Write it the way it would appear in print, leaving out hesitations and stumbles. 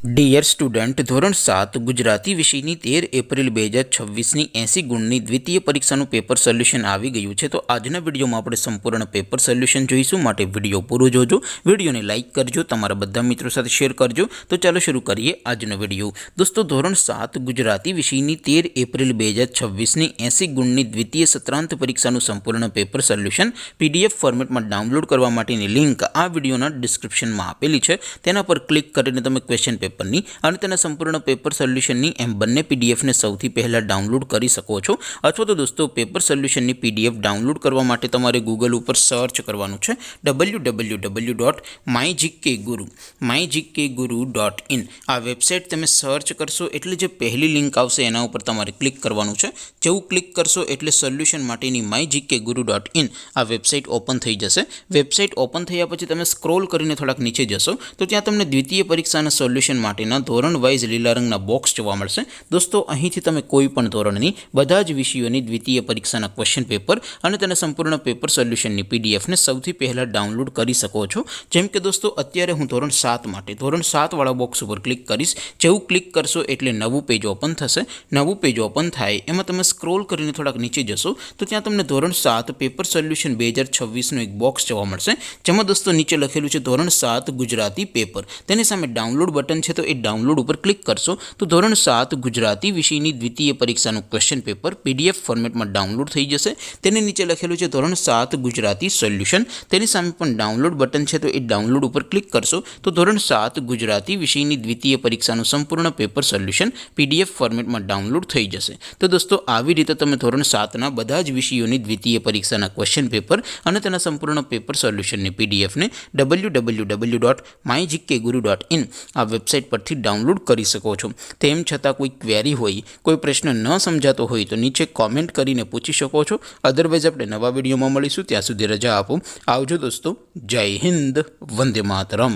Dear student, ધોરણ 7 ગુજરાતી વિષયની 13 April 2026ની 80 ગુણની દ્વિતીય પરીક્ષાનું પેપર સોલ્યુશન આવી ગયું છે। તો આજના વિડીયોમાં આપણે સંપૂર્ણ પેપર સોલ્યુશન જોઈશું, માટે વિડીયો પૂરો જોજો। વિડીયોને લાઇક કરજો, તમારા બધા મિત્રો સાથે શેર કરજો। તો ચાલો શરૂ કરીએ આજનો વિડીયો। દોસ્તો, ધોરણ 7 ગુજરાતી વિષયની 13 એપ્રિલ 2026ની 80 ગુણની દ્વિતીય સત્રાંત પરીક્ષાનું સંપૂર્ણ પેપર સોલ્યુશન PDF ફોર્મેટમાં ડાઉનલોડ કરવા માટેની લિંક આ વિડીયોના ડિસ્ક્રિપ્શનમાં આપેલી છે। તેના પર ક્લિક કરીને તમે ક્વેશ્ચન પેપરની અને તેના સંપૂર્ણ પેપર સોલ્યુશનની એમ બંને પીડીએફને સૌથી પહેલાં ડાઉનલોડ કરી શકો છો। અથવા તો દોસ્તો, પેપર સોલ્યુશનની પીડીએફ ડાઉનલોડ કરવા માટે તમારે ગૂગલ ઉપર સર્ચ કરવાનું છે www.mygkguru.in। આ વેબસાઇટ તમે સર્ચ કરશો એટલે જે પહેલી લિંક આવશે એના ઉપર તમારે ક્લિક કરવાનું છે। જેવું ક્લિક કરશો એટલે સોલ્યુશન માટેની mygkguru.in આ વેબસાઇટ ઓપન થઈ જશે। વેબસાઇટ ઓપન થયા પછી તમે સ્ક્રોલ કરીને થોડાક નીચે જશો તો ત્યાં તમને દ્વિતીય પરીક્ષાના સોલ્યુશન માટેના ધોરણ વાઇઝ લીલા રંગના બોક્સ જોવા મળશે। દોસ્તો, અહીંથી તમે કોઈ પણ ધોરણની બધા જ વિષયોની દ્વિતીય પરીક્ષાના ક્વેશ્ચન પેપર અને તેના સંપૂર્ણ પેપર સોલ્યુશનની પીડીએફને સૌથી પહેલાં ડાઉનલોડ કરી શકો છો। જેમ કે દોસ્તો, અત્યારે હું ધોરણ 7 માટે ધોરણ 7 વાળા બોક્સ ઉપર ક્લિક કરીશ। જેવું ક્લિક કરશો એટલે નવું પેજ ઓપન થશે। નવું પેજ ઓપન થાય એમાં તમે સ્ક્રોલ કરીને થોડાક નીચે જશો તો ત્યાં તમને ધોરણ 7 પેપર સોલ્યુશન 2026નું એક બોક્સ જોવા મળશે, જેમાં દોસ્તો નીચે લખેલું છે ધોરણ 7 ગુજરાતી પેપર। તેની સામે ડાઉનલોડ બટન છે, તો એ ડાઉનલોડ ઉપર ક્લિક કરશો તો ધોરણ 7 ગુજરાતી વિષયની દ્વિતીય પરીક્ષાનું ક્વેશ્ચન પેપર PDF ફોર્મેટમાં ડાઉનલોડ થઈ જશે। તેની નીચે લખેલું છે ધોરણ 7 ગુજરાતી સોલ્યુશન। તેની સામે પણ ડાઉનલોડ બટન છે, તો એ ડાઉનલોડ ઉપર ક્લિક કરશો તો ધોરણ 7 ગુજરાતી વિષયની દ્વિતીય પરીક્ષાનું સંપૂર્ણ પેપર સોલ્યુશન PDF ફોર્મેટમાં ડાઉનલોડ થઈ જશે। તો દોસ્તો, આવી રીતે તમે ધોરણ 7ના બધા જ વિષયોની દ્વિતીય પરીક્ષાના ક્વેશ્ચન પેપર અને તેના સંપૂર્ણ પેપર સોલ્યુશનની પીડીએફને www.mygkguru.in આ વેબસાઇટ પરથી ડાઉનલોડ કરી શકો છો। તેમ છતાં કોઈ ક્વેરી હોય, કોઈ પ્રશ્ન ન સમજાતો હોય તો નીચે કોમેન્ટ કરીને પૂછી શકો છો। અધરવાઇઝ આપણે નવા વિડીયોમાં મળીશું, ત્યાં સુધી રજા આપો। આવજો દોસ્તો, જય હિન્દ, વંદે માતરમ।